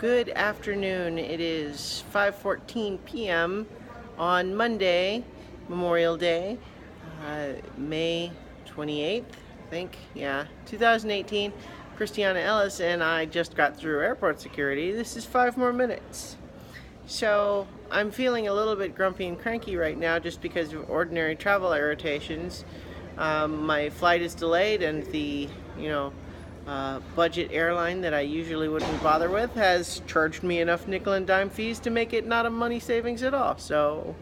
Good afternoon. It is 5:14 p.m. on Monday, Memorial Day, May 28th, I think. Yeah, 2018. Christiana Ellis and I just got through airport security. This is 5 more minutes. So I'm feeling a little bit grumpy and cranky right now just because of ordinary travel irritations. My flight is delayed, and the budget airline that I usually wouldn't bother with has charged me enough nickel and dime fees to make it not a money savings at all. So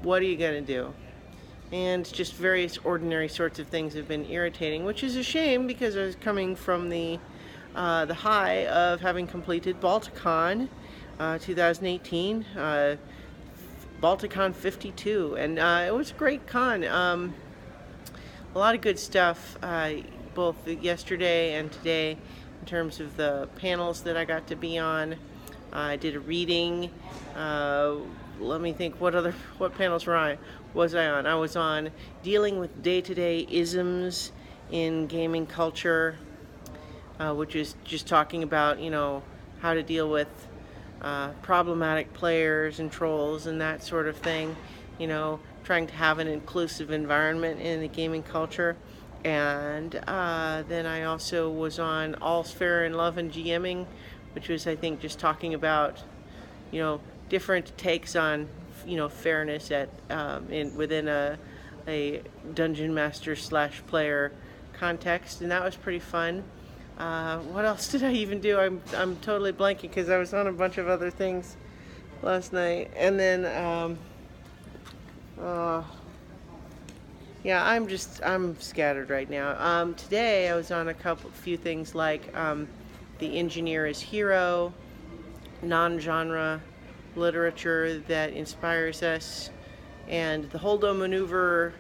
what are you gonna do? And just various ordinary sorts of things have been irritating, which is a shame because I was coming from the high of having completed Balticon 2018, Balticon 52, and it was a great con. A lot of good stuff, both yesterday and today, in terms of the panels that I got to be on. I did a reading. Let me think, what panels was I on? I was on dealing with day-to-day isms in gaming culture, which is just talking about, how to deal with problematic players and trolls and that sort of thing, trying to have an inclusive environment in the gaming culture. And then I also was on All's Fair in Love and GMing, which was, I think, just talking about, different takes on, fairness at within a dungeon master / player context, and that was pretty fun. What else did I even do? I'm totally blanking because I was on a bunch of other things last night, and then yeah, I'm scattered right now. Today I was on a few things like The Engineer is Hero, non-genre literature that inspires us, and the Holdo Maneuver,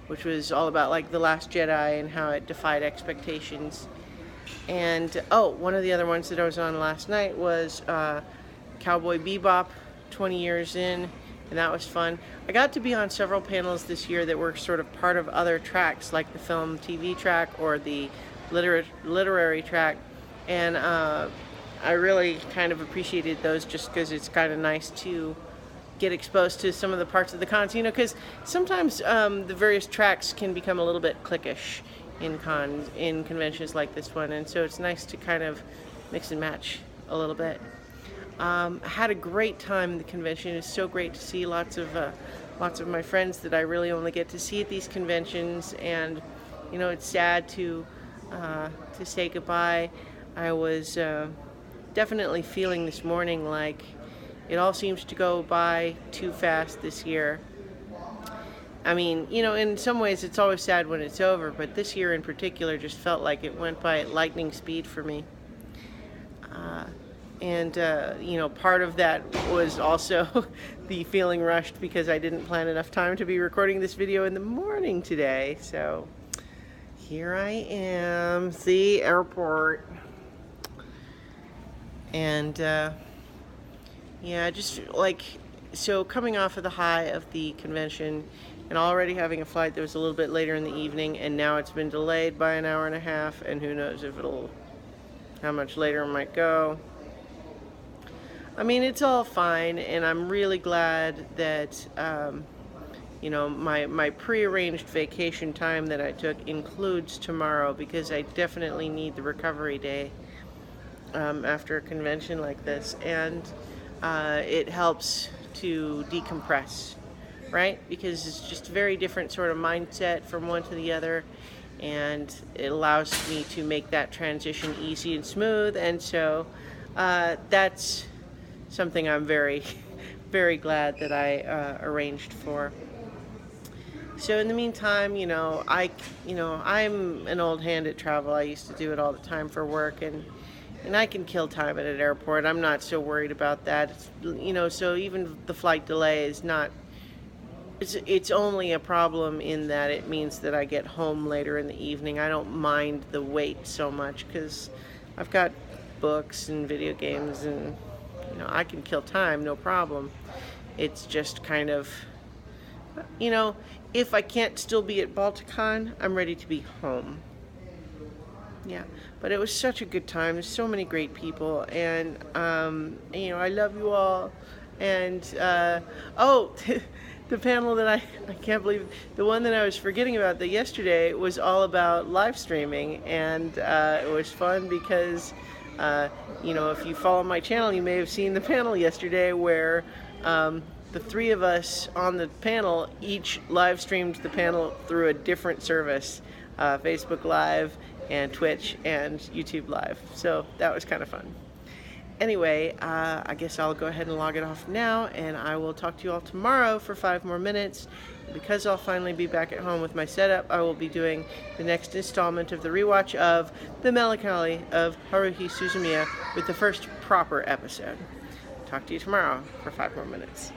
which was all about like The Last Jedi and how it defied expectations. And one of the other ones that I was on last night was Cowboy Bebop, 20 years in, and that was fun. I got to be on several panels this year that were sort of part of other tracks, like the film TV track or the literary track, and I really kind of appreciated those just because it's kind of nice to get exposed to some of the parts of the cons, because sometimes the various tracks can become a little bit cliquish in conventions like this one, and so it's nice to kind of mix and match a little bit. I had a great time in the convention. It's so great to see lots of my friends that I really only get to see at these conventions, and it's sad to say goodbye. I was definitely feeling this morning like it all seems to go by too fast this year. I mean, in some ways it's always sad when it's over, but this year in particular just felt like it went by at lightning speed for me. And part of that was also the feeling rushed because I didn't plan enough time to be recording this video in the morning today. So here I am, the airport. And yeah, just so coming off of the high of the convention and already having a flight that was a little bit later in the evening, and now it's been delayed by an hour and a half, and who knows how much later it might go. I mean, it's all fine, and I'm really glad that my prearranged vacation time that I took includes tomorrow, because I definitely need the recovery day after a convention like this, and it helps to decompress, right? Because it's just a very different sort of mindset from one to the other, and it allows me to make that transition easy and smooth, and so that's something I'm very, very glad that I arranged for. So in the meantime, I'm an old hand at travel. I used to do it all the time for work, and I can kill time at an airport. I'm not so worried about that. So even the flight delay is not, it's only a problem in that it means that I get home later in the evening. I don't mind the wait so much because I've got books and video games, and I can kill time, no problem. It's just kind of, if I can't still be at Balticon, I'm ready to be home. Yeah, but it was such a good time. There's so many great people, and you know, I love you all. And oh, the panel that I can't believe, the one that I was forgetting about that yesterday was all about live streaming, and it was fun because you know, if you follow my channel, you may have seen the panel yesterday where the three of us on the panel each live streamed the panel through a different service, Facebook Live and Twitch and YouTube Live. So that was kind of fun. Anyway, I guess I'll go ahead and log it off now, and I will talk to you all tomorrow for 5 more minutes. Because I'll finally be back at home with my setup, I will be doing the next installment of the rewatch of The Melancholy of Haruhi Suzumiya with the first proper episode. Talk to you tomorrow for 5 more minutes.